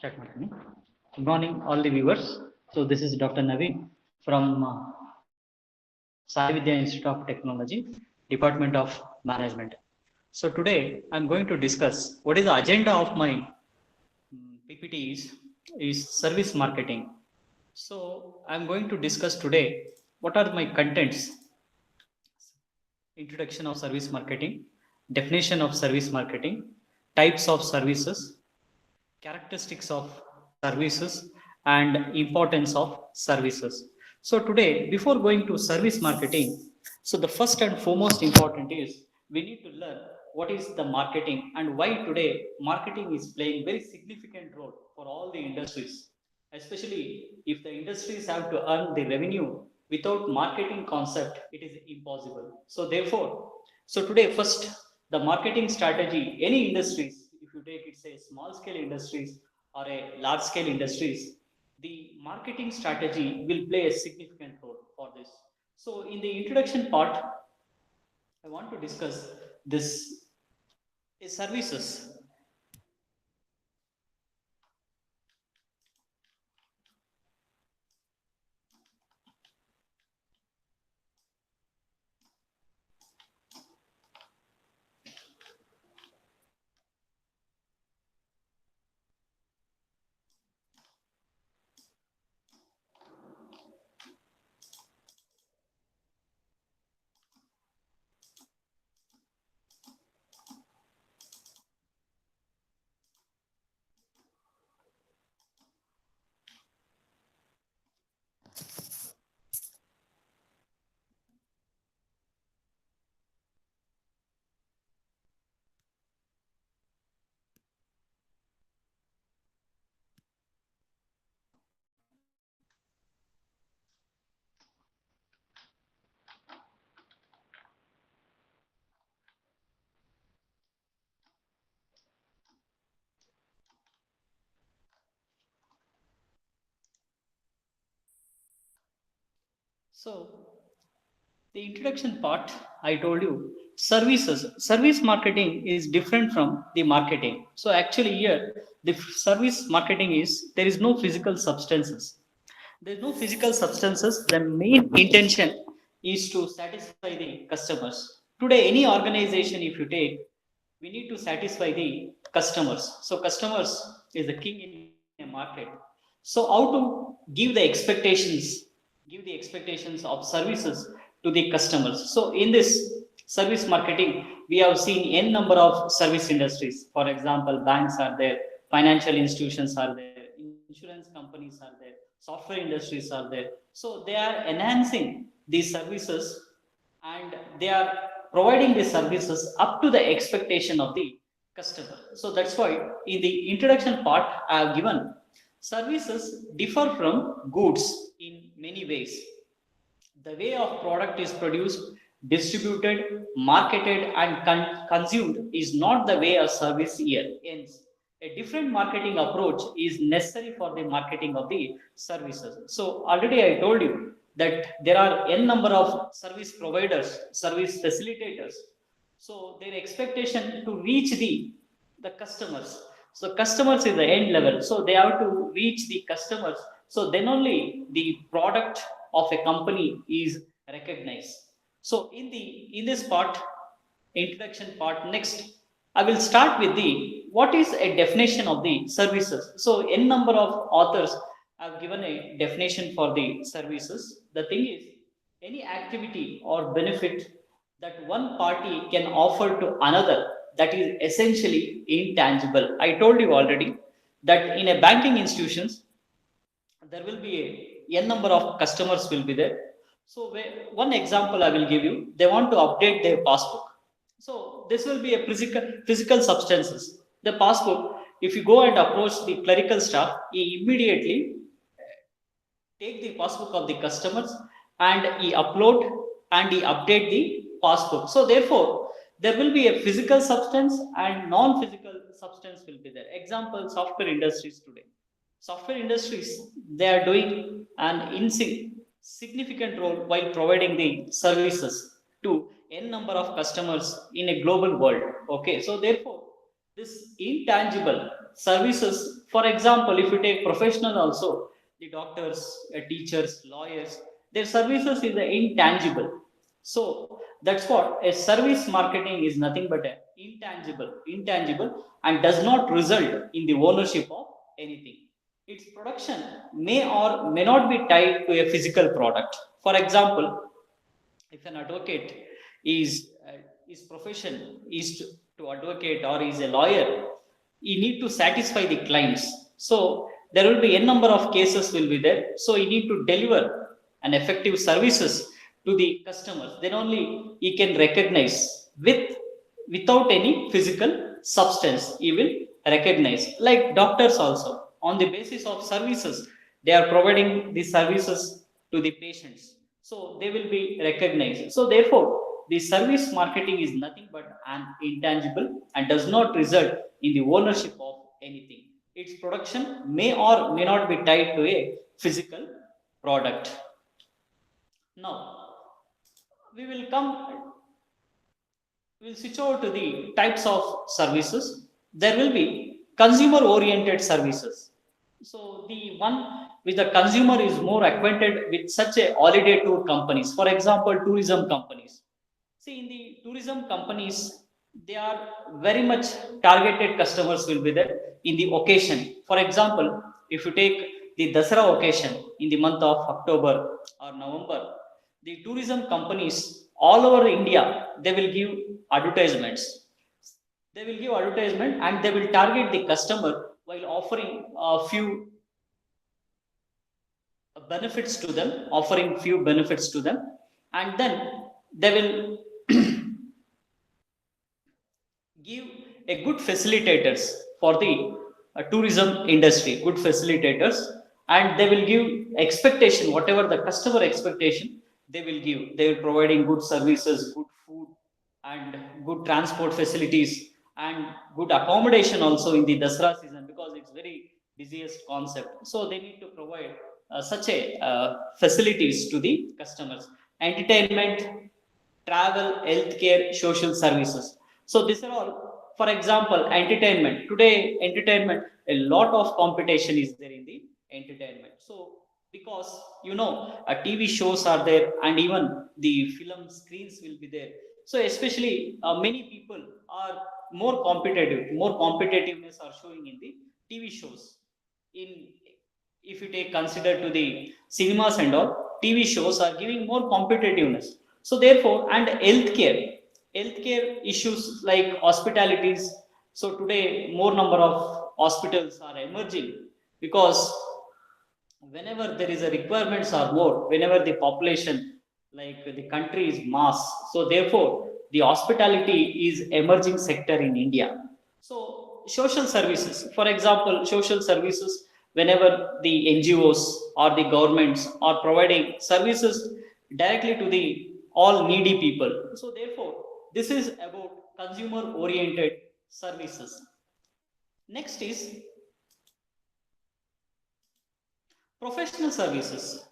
Start ಮಾಡ್ತೀನಿ. Good morning, all the viewers. So this is Dr. Naveen from Sai Vidya Institute of Technology, Department of Management. So today I'm going to discuss what is the agenda of my PPT is service marketing. So I'm going to discuss today what are my contents: introduction of service marketing, definition of service marketing, types of services, characteristics of services, and importance of services. So today, before going to service marketing, so the first and foremost important is we need to learn what is the marketing and why today marketing is playing very significant role for all the industries, especially if the industries have to earn the revenue without marketing concept, it is impossible. So therefore, so today first the marketing strategy, any industries, if you take it say small scale industries or a large scale industries, the marketing strategy will play a significant role for this. So in the introduction part, I want to discuss this is services. So the introduction part, I told you, services. Service marketing is different from the marketing. So actually here, the service marketing is there is no physical substances. There is no physical substances. The main intention is to satisfy the customers. Today, any organization, if you take, we need to satisfy the customers. So customers is the king in a market. So how to give the expectations of services to the customers. So in this service marketing, we have seen n number of service industries. For example, banks are there, financial institutions are there, insurance companies are there, software industries are there. So they are enhancing these services and they are providing the services up to the expectation of the customer. So that's why in the introduction part I have given services differ from goods in many ways. The way of product is produced, distributed, marketed, and consumed is not the way a service here ends. A different marketing approach is necessary for the marketing of the services. So already I told you that there are n number of service providers, service facilitators. So their expectation to reach the customers. So customers is the end level. So they have to reach the customers. So then only the product of a company is recognized. So in this part, introduction part, next I will start with the what is a definition of the services. So n number of authors have given a definition for the services. The thing is any activity or benefit that one party can offer to another that is essentially intangible. I told you already that in a banking institutions there will be a n number of customers will be there. So one example I will give you, they want to update their passbook. So this will be a physical substances. The passbook, if you go and approach the clerical staff, he immediately take the passbook of the customers and he upload and he update the passbook. So therefore there will be a physical substance and non-physical substance will be there. Example, software industries today. Software industries, they are doing an significant role while providing the services to n number of customers in a global world. Okay, so therefore this intangible, services, for example, if you take professional also, the doctors, teachers, lawyers, their services is intangible. So that's what a service marketing is, nothing but a intangible, and does not result in the ownership of anything. Its production may or may not be tied to a physical product. For example, if an advocate is his profession is to advocate, or is a lawyer, he need to satisfy the clients. So there will be n number of cases will be there, so he need to deliver an effective services to the customers, then only he can recognize with, without any physical substance he will recognize. Like doctors also, on the basis of services, they are providing the services to the patients, so they will be recognized. So therefore the service marketing is nothing but an intangible and does not result in the ownership of anything. Its production may or may not be tied to a physical product. Now we will come, we'll switch over to the types of services. There will be consumer oriented services. So the one with the consumer is more acquainted with such a holiday tour companies, for example tourism companies. See, in the tourism companies, they are very much targeted customers will be there in the occasion. For example, if you take the Dasara occasion in the month of October or November, the tourism companies all over India, they will give advertisements. They will give advertisement and they will target the customer while offering a few benefits to them, offering few benefits to them, and then they will give a good facilitators for the tourism industry, good facilitators, and they will give expectation, whatever the customer expectation they will give. They will providing good services, good food, and good transport facilities, and good accommodation also in the Dasra season, because it's very busiest concept, so they need to provide such a facilities to the customers. Entertainment, travel, healthcare, social services. So these are all, for example, entertainment. Today entertainment, a lot of competition is there in the entertainment. So because you know, TV shows are there, and even the film screens will be there. So especially many people are more competitiveness are showing in the TV shows. In, if you take consider to the cinemas and all, TV shows are giving more competitiveness. So therefore, and healthcare issues like hospitalities. So today more number of hospitals are emerging, because whenever there is a requirements are more, whenever the population, like the country is mass, so therefore the hospitality is emerging sector in India. So social services, for example, social services, whenever the NGOs or the governments are providing services directly to the all needy people. So therefore this is about consumer oriented services. Next is professional services.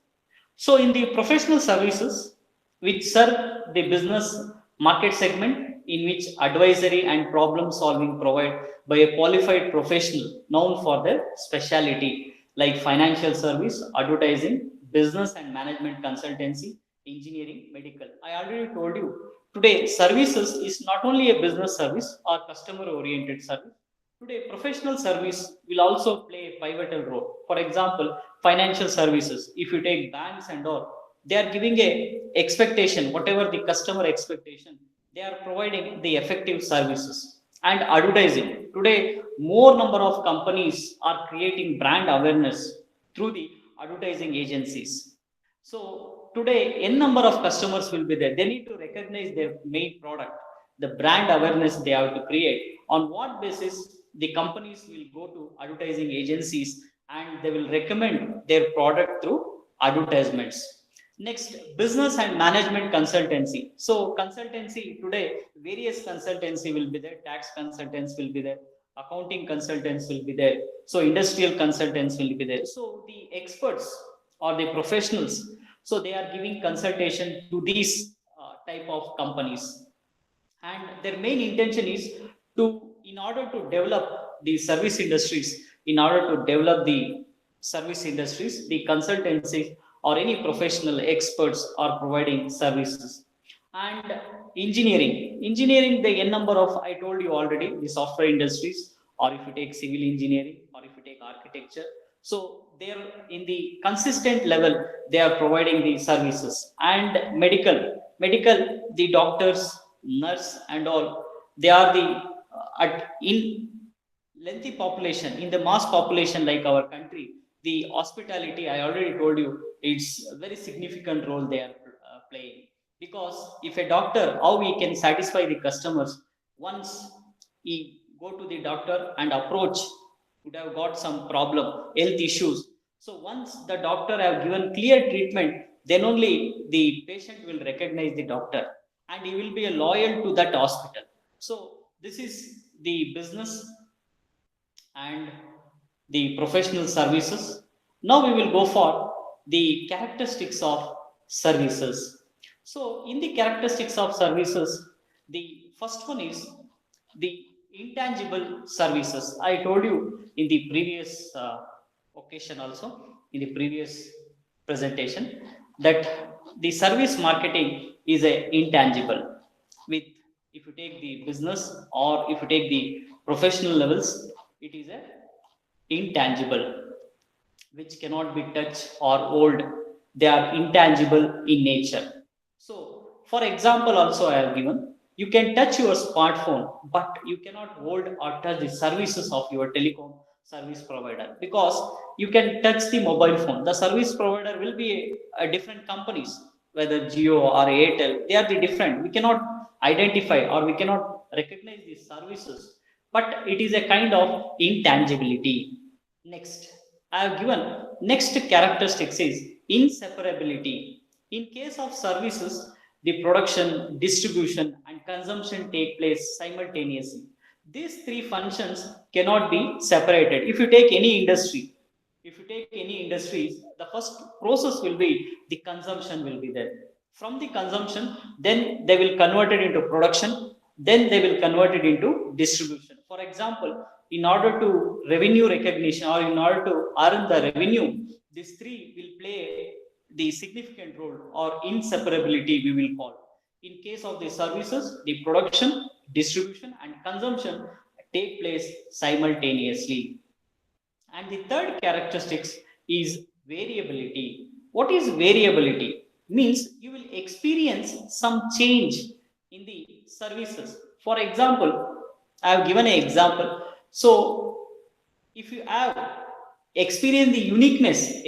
So in the professional services, which serve the business market segment, in which advisory and problem solving provided by a qualified professional known for their specialty, like financial service, advertising, business and management consultancy, engineering, medical. I already told you, today services is not only a business service or customer oriented service. Today, professional service will also play a pivotal role. For example, financial services. If you take banks and all, they are giving a expectation, whatever the customer expectation, they are providing the effective services. And advertising. Today, more number of companies are creating brand awareness through the advertising agencies. So today, n number of customers will be there. They need to recognize their main product, the brand awareness they have to create. On what basis the companies will go to advertising agencies and they will recommend their product through advertisements. Next, business and management consultancy. So consultancy today, various consultancy will be there, tax consultants will be there, accounting consultants will be there, so industrial consultants will be there. So the experts or the professionals, so they are giving consultation to these type of companies, and their main intention is to, in order to develop the service industries, in order to develop the service industries, the consultancies or any professional experts are providing services. And engineering, the n number of, I told you already, the software industries, or if you take civil engineering, or if you take architecture, so they're in the consistent level, they are providing the services. And medical, the doctors, nurse and all, they are the at in lengthy population, in the mass population like our country, the hospitality, I already told you, it's a very significant role they are playing. Because if a doctor, how he can satisfy the customers, once he go to the doctor and approach, would have got some problem, health issues, so once the doctor have given clear treatment, then only the patient will recognize the doctor, and he will be loyal to that hospital. So this is the business and the professional services. Now we will go for the characteristics of services. So in the characteristics of services, the first one is the intangible services. I told you in the previous occasion also, in the previous presentation, that the service marketing is a intangible. With, if you take the business or if you take the professional levels, it is a intangible, which cannot be touched or old. They are intangible in nature. So for example also I have given, you can touch your smartphone, but you cannot hold or touch the services of your telecom service provider, because you can touch the mobile phone. The service provider will be a different companies, whether Geo or Airtel, they are the different. We cannot identify or we cannot recognize these services, but it is a kind of intangibility. Next, I have given next characteristics is inseparability. In case of services, the production, distribution, and consumption take place simultaneously. These three functions cannot be separated. If you take any industries, the first process will be the consumption will be there. From the consumption, then they will convert it into production, then they will convert it into distribution. For example, in order to revenue recognition or in order to earn the revenue, these three will play the significant role or inseparability we will call. In case of the services, the production, distribution and consumption take place simultaneously. And the third characteristics is variability. What is variability? Means you will experience some change in the services. For example, I have given an example. So if you have experience the uniqueness.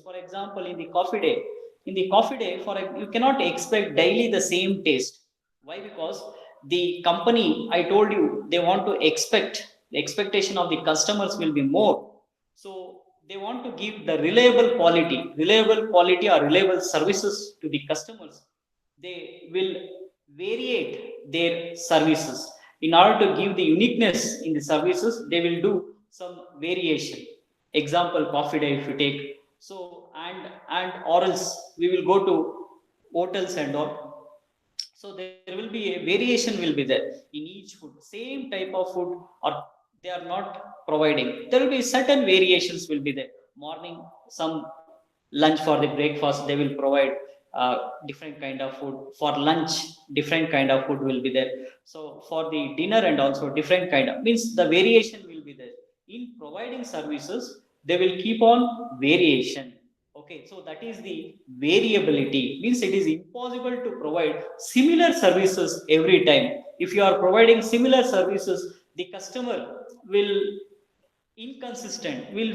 For example, in the coffee day, you cannot expect daily the same taste. Why? Because the company, I told you, they want to expect, the expectation of the customers will be more. So they want to give the reliable quality or reliable services to the customers. They will variate their services. In order to give the uniqueness in the services, they will do some variation. Example, coffee day if you take. So and or else we will go to hotels and all, so there will be a variation will be there in each food. Same type of food or they are not providing. There will be certain variations will be there. Morning, some lunch for the breakfast, they will provide different kind of food. For lunch, different kind of food will be there. So for the dinner and also different kind of means the variation will be there. In providing services, they will keep on variation. Okay, so that is the variability. Means it is impossible to provide similar services every time. If you are providing similar services, the customer will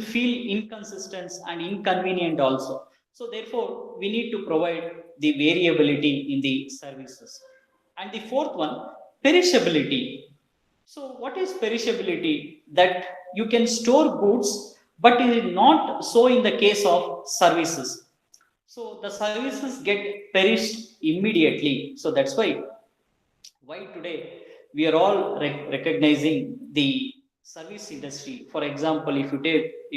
feel inconsistent and inconvenient also. So therefore, we need to provide the variability in the services. And the fourth one, perishability. So what is perishability? That you can store goods, but it is not so in the case of services. So the services get perished immediately. So that's why today we are all recognizing the service industry. For example, if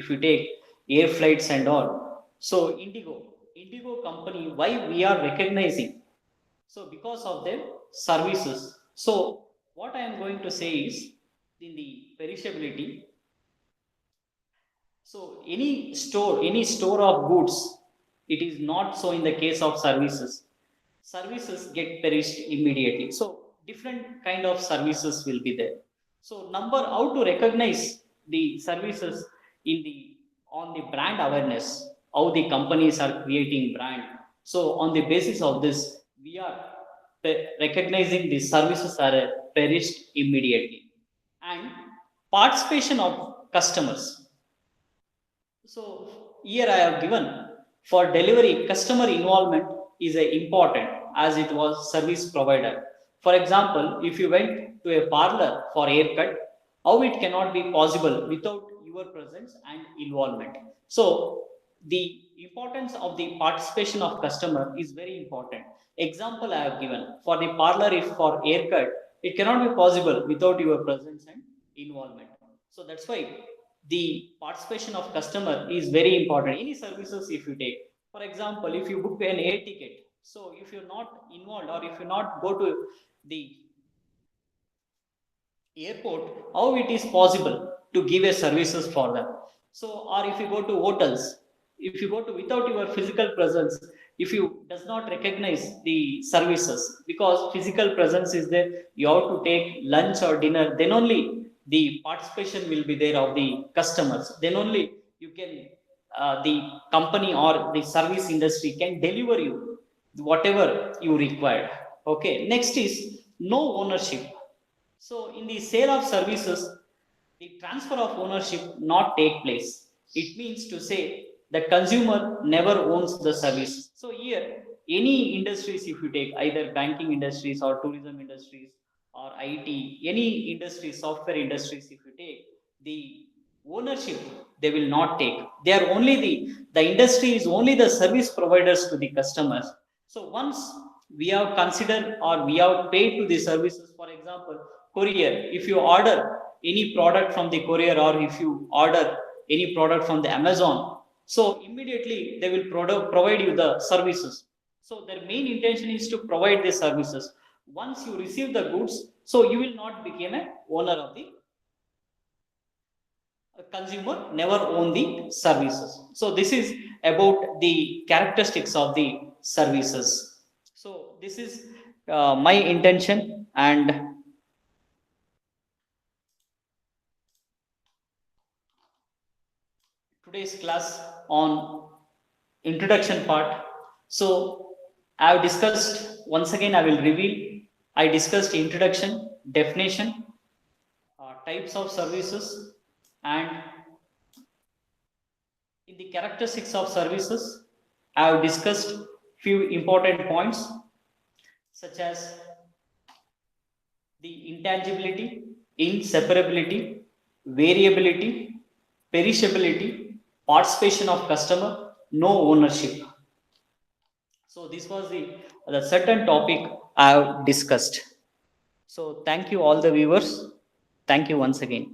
you take air flights and all, so indigo company, why we are recognizing, so because of their services. So what I am going to say is, In the perishability, so any store of goods, it is not so in the case of services. Services get perished immediately. So different kind of services will be there. So number how to recognize the services in the on the brand awareness, how the companies are creating brand. So on the basis of this, we are recognizing the services are perished immediately. And participation of customers, so here I have given for delivery customer involvement is a important as it was service provider. For example, if you went to a parlor for haircut, how it cannot be possible without your presence and involvement. So the importance of the participation of customer is very important. Example I have given for the parlor if for haircut, it cannot be possible without your presence and involvement. So that's why the participation of customer is very important. Any services if you take, for example, if you book an air ticket, so if you're not involved or if you not go to the airport, how it is possible to give a services for them. So or if you go to hotels, if you go to without your physical presence, if you does not recognize the services, because physical presence is there, you have to take lunch or dinner, then only the participation will be there of the customers, then only you can the company or the service industry can deliver you whatever you require. Okay, next is no ownership. So in the sale of services, the transfer of ownership not take place. It means to say the consumer never owns the service. So here, any industries if you take, either banking industries or tourism industries or IT, any industry, software industries if you take, the ownership they will not take. They are only the industry is only the service providers to the customers. So once we have considered or we have paid to the services, for example, courier, if you order any product from the courier or if you order any product from the Amazon, so immediately they will provide you the services. So their main intention is to provide the services. Once you receive the goods, so you will not become a owner of the consumer, never own the services. So this is about the characteristics of the services. So this is my intention and today's class on introduction part. So I have discussed, once again I will reveal, I discussed introduction, definition, types of services, and in the characteristics of services, I have discussed few important points such as the intangibility, inseparability, variability, perishability, participation of customer, no ownership. So this was the certain topic I have discussed. So thank you all the viewers. Thank you once again.